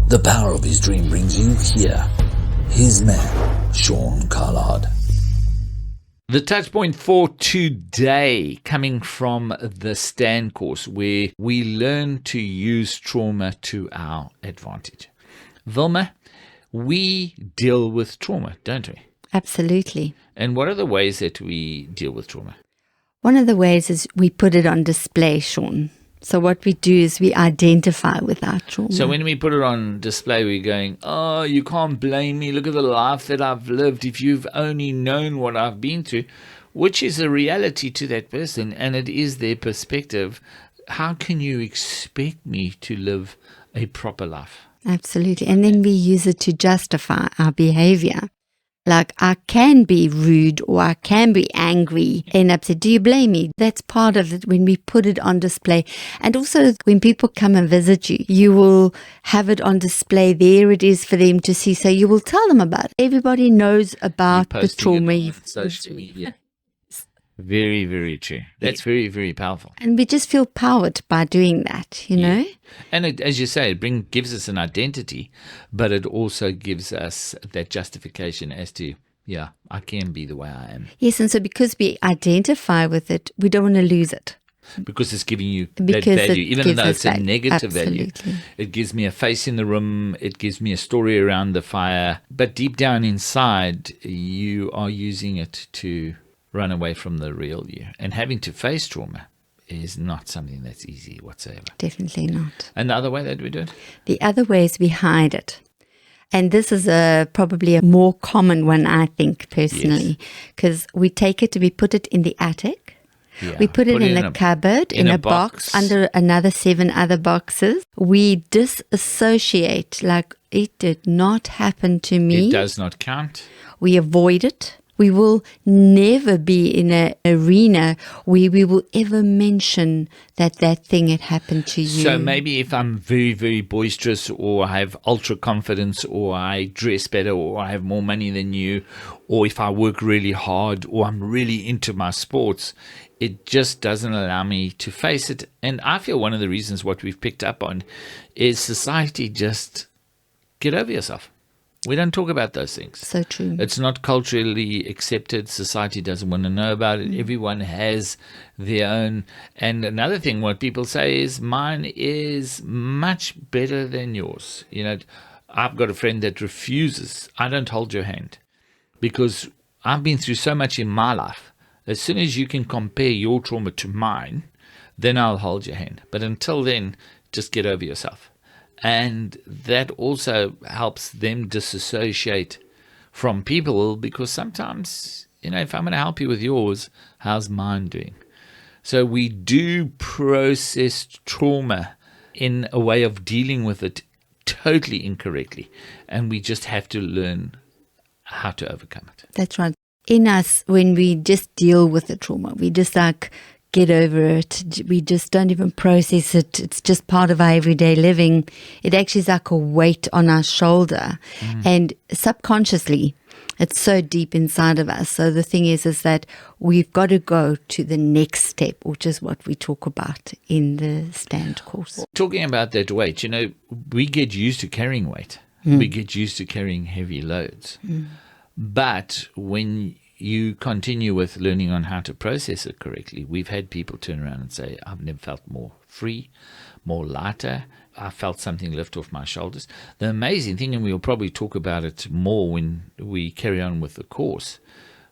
The power of his dream brings you here. His man, Sean Carlard. The touch point for today, coming from the STAND course, where we learn to use trauma to our advantage. Wilma, we deal with trauma, don't we? Absolutely. And what are the ways that we deal with trauma? One of the ways is we put it on display, Sean. So what we do is we identify with our trauma. So when we put it on display, we're going, oh, you can't blame me. Look at the life that I've lived. If you've only known what I've been through, which is a reality to that person, and it is their perspective, how can you expect me to live a proper life? Absolutely. And then we use it to justify our behavior. Like, I can be rude or I can be angry and upset. Do you blame me? That's part of it when we put it on display. And also when people come and visit you, you will have it on display. There it is for them to see. So you will tell them about it. Everybody knows about the trauma you've social media. Very, very true. That's very, very powerful. And we just feel powered by doing that, you know? And it, as you say, it gives us an identity, but it also gives us that justification as to, yeah, I can be the way I am. Yes, and so because we identify with it, we don't want to lose it. Because it's giving you that value, even though it's a negative value. It gives me a face in the room, it gives me a story around the fire, but deep down inside, you are using it to run away from the real you. And having to face trauma is not something that's easy whatsoever. Definitely not. And the other way that we do it? The other way is we hide it. And this is probably a more common one, I think, personally, because we take it, we put it in the attic. Yeah. We put it in a cupboard, in a box, under another 7 other boxes. We disassociate, like it did not happen to me. It does not count. We avoid it. We will never be in an arena where we will ever mention that thing had happened to you. So maybe if I'm very, very boisterous, or I have ultra confidence, or I dress better, or I have more money than you, or if I work really hard, or I'm really into my sports, it just doesn't allow me to face it. And I feel one of the reasons what we've picked up on is society just get over yourself. We don't talk about those things. So true. It's not culturally accepted. Society doesn't want to know about it. Everyone has their own. And another thing, what people say is, mine is much better than yours. You know, I've got a friend that refuses. I don't hold your hand because I've been through so much in my life. As soon as you can compare your trauma to mine, then I'll hold your hand. But until then, just get over yourself. And that also helps them disassociate from people, because sometimes, you know, if I'm going to help you with yours, how's mine doing? So we do process trauma in a way of dealing with it totally incorrectly, and we just have to learn how to overcome it. That's right. In us, when we just deal with the trauma, we just like get over it. We just don't even process it. It's just part of our everyday living. It actually is like a weight on our shoulder. And subconsciously, it's so deep inside of us. So the thing is that we've got to go to the next step, which is what we talk about in the STAND course. Talking about that weight, you know, we get used to carrying weight. We get used to carrying heavy loads. But when you continue with learning on how to process it correctly, we've had people turn around and say, I've never felt more free, more lighter. I felt something lift off my shoulders. The amazing thing, and we'll probably talk about it more when we carry on with the course,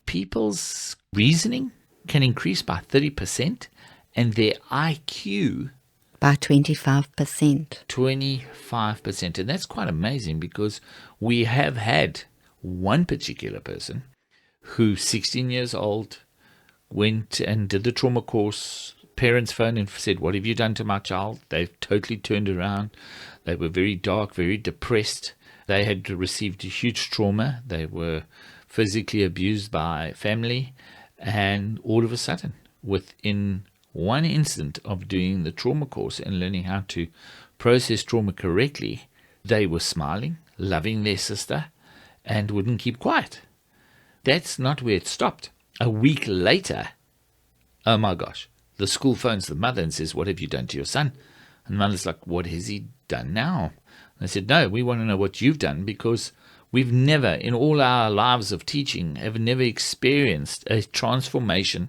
people's reasoning can increase by 30% and their IQ by 25%. 25%. And that's quite amazing, because we have had one particular person who, 16 years old, went and did the trauma course. Parents phoned and said, what have you done to my child? They've totally turned around. They were very dark, very depressed. They had received a huge trauma. They were physically abused by family. And all of a sudden, within one instant of doing the trauma course and learning how to process trauma correctly, they were smiling, loving their sister, and wouldn't keep quiet. That's not where it stopped. A week later, oh my gosh, the school phones the mother and says, what have you done to your son? And the mother's like, what has he done now? I said, no, we want to know what you've done, because we've never, in all our lives of teaching, have never experienced a transformation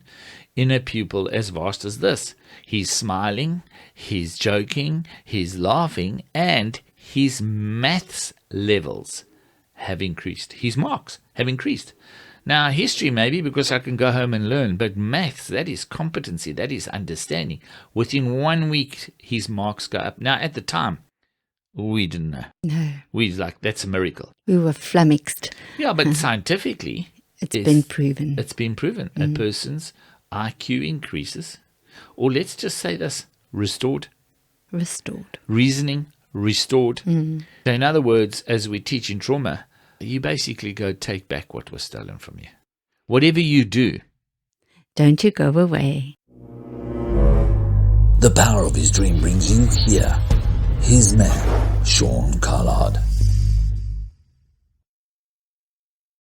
in a pupil as vast as this. He's smiling, he's joking, he's laughing, and his maths levels have increased. His marks have increased. Now, history maybe, because I can go home and learn, but maths, that is competency, that is understanding. Within 1 week, his marks go up. Now, at the time, we didn't know. No. We like, that's a miracle. We were flummoxed. Yeah, but scientifically, It's been proven. It's been proven. A person's IQ increases, or let's just say this, restored. Restored. Reasoning, restored. So in other words, as we teach in trauma, you basically go take back what was stolen from you. Whatever you do. Don't you go away. The power of his dream brings you here. His man, Sean Carlard.